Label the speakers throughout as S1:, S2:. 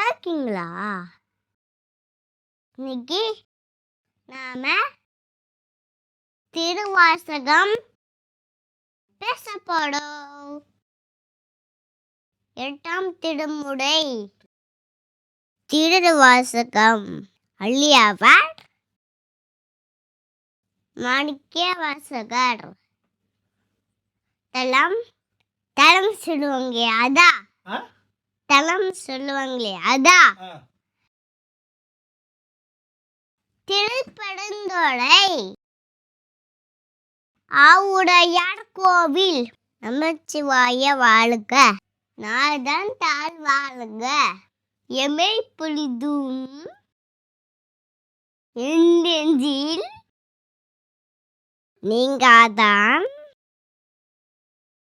S1: நல்லா இருக்கீங்களா? இன்னைக்கு நாம திருவாசகம் பேச போறோம். 8ஆம் திருமுறை திருவாசகம் அள்ளியவர் மாணிக்கவாசகர். தலம் தலம் சொல்லுவாங்களே அதான். தலம் சொல்லுவாங்களே அதான். திருப்பெருந்துறை ஆவுடையார் கோவில். நமச்சிவாய வாழ்க. நாதன் தாழ் வாழ்க. எமை புலிதும் எந்தெஞ்சில் நீங்காதான்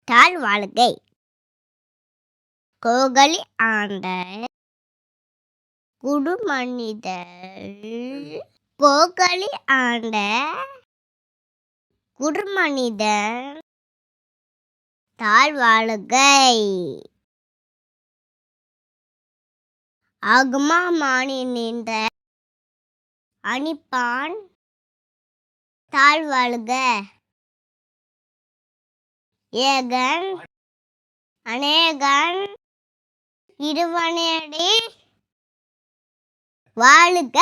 S1: தாழ் வாழ்கை. கோகலி ஆண்ட குடுமனிதர். கோகலி ஆண்ட குடுமனிதர் தாழ் வாழ்கை. ஆகுமா மானி நின்ற அணிப்பான் தாழ் வாழ்க. ஏகன் அநேகன் இருவனேடி வாழுக.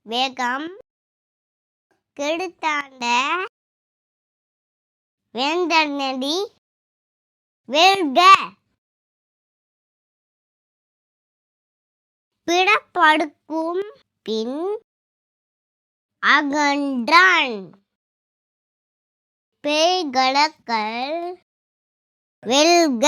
S1: வேகம் கெடுத்தாண்ட வேந்தனடி வெல்க. பிடப்படுக்கும் பின் அகன்றான் பேய்களக்கள் வெல்க.